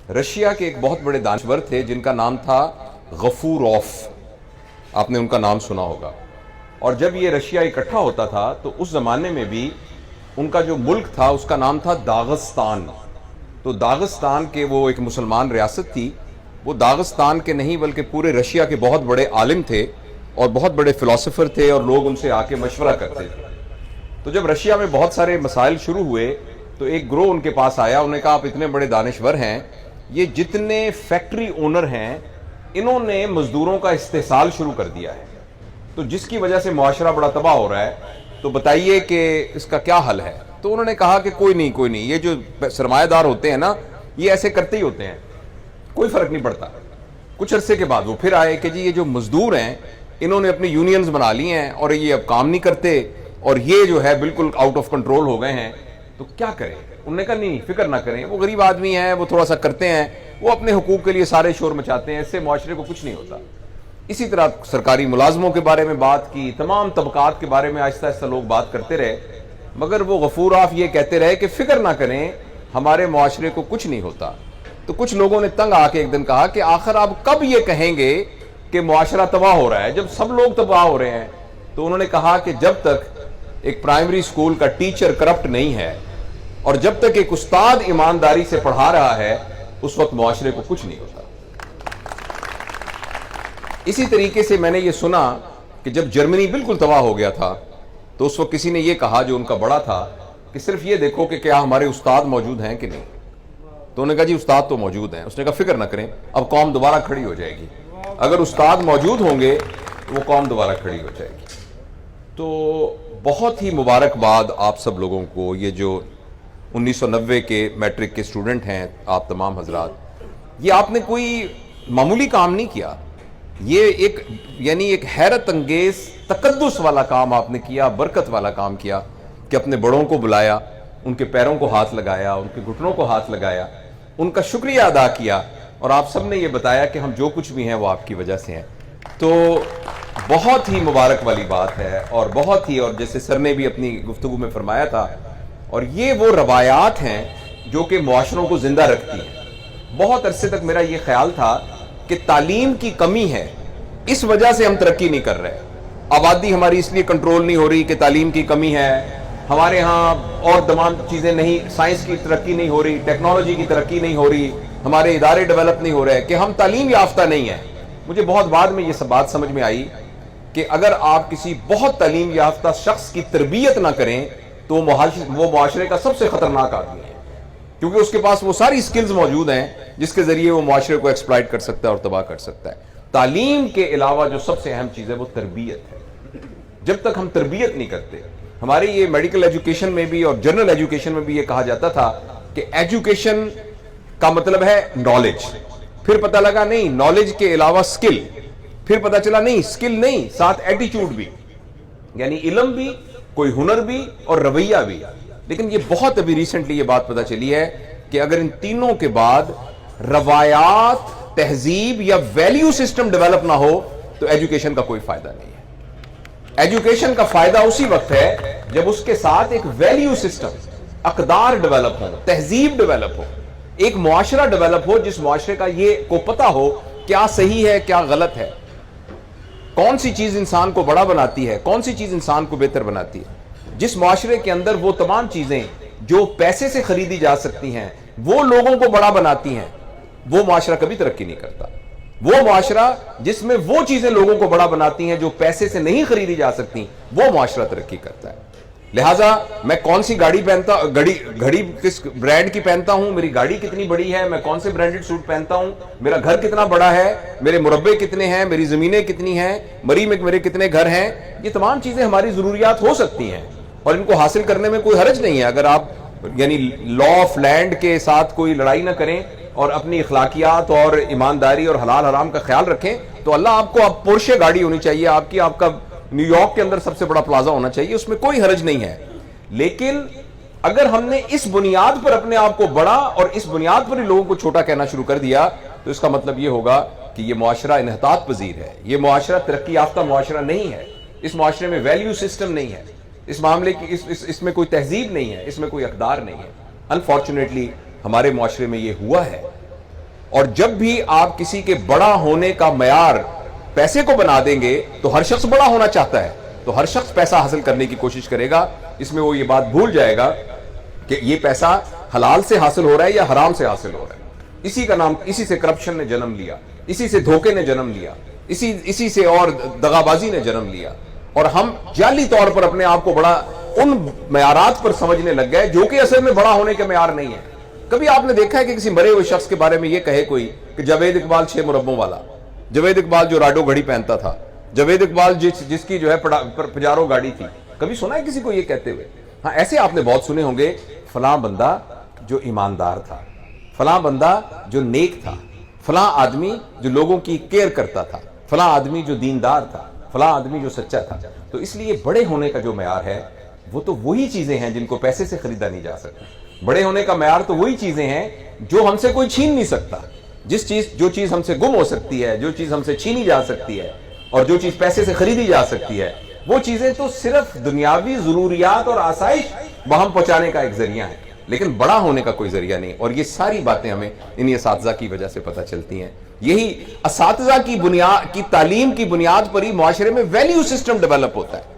Russia کے ایک بہت بڑے دانشور تھے جن کا نام تھا غفوروف، آپ نے ان کا نام سنا ہوگا. اور جب یہ رشیا اکٹھا ہوتا تھا تو اس زمانے میں بھی ان کا جو ملک تھا اس کا نام تھا داغستان. تو داغستان کے وہ ایک مسلمان ریاست تھی. وہ داغستان کے نہیں بلکہ پورے رشیا کے بہت بڑے عالم تھے اور بہت بڑے فلسفر تھے اور لوگ ان سے آ کے مشورہ کرتے تھے. تو جب رشیا میں بہت سارے مسائل شروع ہوئے تو ایک گروہ ان کے پاس آیا. انہوں نے کہا آپ اتنے بڑے دانشور ہیں، یہ جتنے فیکٹری اونر ہیں انہوں نے مزدوروں کا استحصال شروع کر دیا ہے، تو جس کی وجہ سے معاشرہ بڑا تباہ ہو رہا ہے، تو بتائیے کہ اس کا کیا حل ہے. تو انہوں نے کہا کہ کوئی نہیں، یہ جو سرمایہ دار ہوتے ہیں نا یہ ایسے کرتے ہی ہوتے ہیں، کوئی فرق نہیں پڑتا. کچھ عرصے کے بعد وہ پھر آئے کہ جی یہ جو مزدور ہیں انہوں نے اپنی یونینز بنا لی ہیں اور یہ اب کام نہیں کرتے اور یہ جو ہے بالکل آؤٹ آف کنٹرول ہو گئے ہیں، تو کیا کریں. انہوں نے کہا نہیں فکر نہ کریں، وہ غریب آدمی ہیں، وہ تھوڑا سا کرتے ہیں، وہ اپنے حقوق کے لیے سارے شور مچاتے ہیں، اس سے معاشرے کو کچھ نہیں ہوتا. اسی طرح سرکاری ملازموں کے بارے میں بات کی، تمام طبقات کے بارے میں آہستہ آہستہ لوگ بات کرتے رہے، مگر وہ غفوروف یہ کہتے رہے کہ فکر نہ کریں، ہمارے معاشرے کو کچھ نہیں ہوتا. تو کچھ لوگوں نے تنگ آ کے ایک دن کہا کہ آخر آپ کب یہ کہیں گے کہ معاشرہ تباہ ہو رہا ہے جب سب لوگ تباہ ہو رہے ہیں. تو انہوں نے کہا کہ جب تک ایک پرائمری اسکول کا ٹیچر کرپٹ نہیں ہے اور جب تک ایک استاد ایمانداری سے پڑھا رہا ہے اس وقت معاشرے کو کچھ نہیں ہوتا. اسی طریقے سے میں نے یہ سنا کہ جب جرمنی بالکل تباہ ہو گیا تھا تو اس وقت کسی نے یہ کہا جو ان کا بڑا تھا کہ صرف یہ دیکھو کہ کیا ہمارے استاد موجود ہیں کہ نہیں. تو انہوں نے کہا جی استاد تو موجود ہیں. اس نے کہا فکر نہ کریں، اب قوم دوبارہ کھڑی ہو جائے گی. اگر استاد موجود ہوں گے تو وہ قوم دوبارہ کھڑی ہو جائے گی. تو بہت ہی مبارکباد آپ سب لوگوں کو، یہ جو 1990 کے میٹرک کے اسٹوڈنٹ ہیں آپ تمام حضرات، یہ آپ نے کوئی معمولی کام نہیں کیا، یہ ایک حیرت انگیز تقدس والا کام آپ نے کیا، برکت والا کام کیا کہ اپنے بڑوں کو بلایا، ان کے پیروں کو ہاتھ لگایا، ان کے گھٹنوں کو ہاتھ لگایا، ان کا شکریہ ادا کیا، اور آپ سب نے یہ بتایا کہ ہم جو کچھ بھی ہیں وہ آپ کی وجہ سے ہیں. تو بہت ہی مبارک والی بات ہے اور بہت ہی، اور جیسے سر نے بھی اپنی گفتگو میں فرمایا تھا، اور یہ وہ روایات ہیں جو کہ معاشروں کو زندہ رکھتی ہیں. بہت عرصے تک میرا یہ خیال تھا کہ تعلیم کی کمی ہے، اس وجہ سے ہم ترقی نہیں کر رہے. آبادی ہماری اس لیے کنٹرول نہیں ہو رہی کہ تعلیم کی کمی ہے، ہمارے ہاں اور تمام چیزیں نہیں، سائنس کی ترقی نہیں ہو رہی، ٹیکنالوجی کی ترقی نہیں ہو رہی، ہمارے ادارے ڈیولپ نہیں ہو رہے، کہ ہم تعلیم یافتہ نہیں ہیں. مجھے بہت بعد میں یہ سب بات سمجھ میں آئی کہ اگر آپ کسی بہت تعلیم یافتہ شخص کی تربیت نہ کریں تو وہ معاشرے کا سب سے خطرناک آدمی ہے، کیونکہ اس کے پاس وہ ساری سکلز موجود ہیں جس کے ذریعے وہ معاشرے کو ایکسپلائٹ کر سکتا ہے اور تباہ کر سکتا ہے. تعلیم کے علاوہ جو سب سے اہم چیز ہے وہ تربیت ہے. جب تک ہم تربیت نہیں کرتے، ہماری یہ میڈیکل ایجوکیشن میں بھی اور جنرل ایجوکیشن میں بھی یہ کہا جاتا تھا کہ ایجوکیشن کا مطلب ہے نالج. پھر پتہ لگا نہیں، نالج کے علاوہ سکل. پھر پتہ چلا نہیں، سکل نہیں، ساتھ ایٹیٹیوڈ بھی، یعنی علم بھی، کوئی ہنر بھی اور رویہ بھی. لیکن یہ بہت ابھی ریسنٹلی یہ بات پتہ چلی ہے کہ اگر ان تینوں کے بعد روایات، تہذیب یا ویلیو سسٹم ڈیولپ نہ ہو تو ایجوکیشن کا کوئی فائدہ نہیں ہے. ایجوکیشن کا فائدہ اسی وقت ہے جب اس کے ساتھ ایک ویلیو سسٹم، اقدار ڈیولپ ہو، تہذیب ڈیولپ ہو، ایک معاشرہ ڈیولپ ہو جس معاشرے کا یہ کو پتہ ہو کیا صحیح ہے کیا غلط ہے، کون سی چیز انسان کو بڑا بناتی ہے، کون سی چیز انسان کو بہتر بناتی ہے. جس معاشرے کے اندر وہ تمام چیزیں جو پیسے سے خریدی جا سکتی ہیں وہ لوگوں کو بڑا بناتی ہیں، وہ معاشرہ کبھی ترقی نہیں کرتا. وہ معاشرہ جس میں وہ چیزیں لوگوں کو بڑا بناتی ہیں جو پیسے سے نہیں خریدی جا سکتی، وہ معاشرہ ترقی کرتا ہے. لہٰذا میں کون سی گھڑی کس برانڈ کی پہنتا ہوں، میری گاڑی کتنی بڑی ہے، میں کون سے برانڈڈ سوٹ پہنتا ہوں، میرا گھر کتنا بڑا ہے، میرے مربع کتنے ہیں، میری زمینیں کتنی ہیں، مری میں میرے کتنے گھر ہیں، یہ تمام چیزیں ہماری ضروریات ہو سکتی ہیں اور ان کو حاصل کرنے میں کوئی حرج نہیں ہے. اگر آپ یعنی لا آف لینڈ کے ساتھ کوئی لڑائی نہ کریں اور اپنی اخلاقیات اور ایمانداری اور حلال حرام کا خیال رکھیں تو اللہ آپ کو پورشے گاڑی ہونی چاہیے، آپ کا نیو یارک کے اندر سب سے بڑا پلازا ہونا چاہیے، اس میں کوئی حرج نہیں ہے. لیکن اگر ہم نے اس بنیاد پر اپنے آپ کو بڑا اور اس بنیاد پر ہی لوگوں کو چھوٹا کہنا شروع کر دیا تو اس کا مطلب یہ ہوگا کہ یہ معاشرہ انحطاط پذیر ہے، یہ معاشرہ ترقی یافتہ معاشرہ نہیں ہے. اس معاشرے میں ویلیو سسٹم نہیں ہے، اس معاملے کی اس میں کوئی تہذیب نہیں ہے، اس میں کوئی اقدار نہیں ہے. انفارچونیٹلی ہمارے معاشرے میں یہ ہوا ہے اور جب بھی آپ کسی کے بڑا ہونے کا معیار پیسے کو بنا دیں گے تو ہر شخص بڑا ہونا چاہتا ہے، تو ہر شخص پیسہ حاصل کرنے کی کوشش کرے گا، اس میں وہ یہ بات بھول جائے گا کہ یہ پیسہ حلال سے حاصل ہو رہا ہے یا حرام سے حاصل ہو رہا ہے۔ اسی کا نام، اسی سے کرپشن نے جنم لیا، اسی سے دھوکے نے جنم لیا، اسی سے اور دغابازی نے جنم لیا، اور ہم جعلی طور پر اپنے آپ کو بڑا ان معیارات پر سمجھنے لگ گئے جو کہ اصل میں بڑا ہونے کے معیار نہیں ہے۔ کبھی آپ نے دیکھا ہے کہ کسی مرے ہوئے شخص کے بارے میں یہ کہے کوئی کہ جاوید اقبال 6 مربعوں والا، جاوید اقبال جو راڈو گھڑی پہنتا تھا، جاوید اقبال جس کی جو ہے پجارو گاڑی تھی، کبھی سنا ہے کسی کو یہ کہتے ہوئے؟ ہاں ایسے آپ نے بہت سنے ہوں گے، فلاں بندہ جو ایماندار تھا، فلاں بندہ جو نیک تھا، فلاں آدمی جو لوگوں کی کیئر کرتا تھا، فلاں آدمی جو دیندار تھا، فلاں آدمی جو سچا تھا۔ تو اس لیے بڑے ہونے کا جو معیار ہے وہ تو وہی چیزیں ہیں جن کو پیسے سے خریدا نہیں جا سکتا۔ بڑے ہونے کا معیار تو وہی چیزیں ہیں جو ہم سے کوئی چھین نہیں سکتا۔ جو چیز ہم سے گم ہو سکتی ہے، جو چیز ہم سے چھینی جا سکتی ہے، اور جو چیز پیسے سے خریدی جا سکتی ہے، وہ چیزیں تو صرف دنیاوی ضروریات اور آسائش وہاں پہنچانے کا ایک ذریعہ ہے، لیکن بڑا ہونے کا کوئی ذریعہ نہیں۔ اور یہ ساری باتیں ہمیں انہی اساتذہ کی وجہ سے پتہ چلتی ہیں۔ یہی اساتذہ کی تعلیم کی بنیاد پر ہی معاشرے میں ویلیو سسٹم ڈیولپ ہوتا ہے۔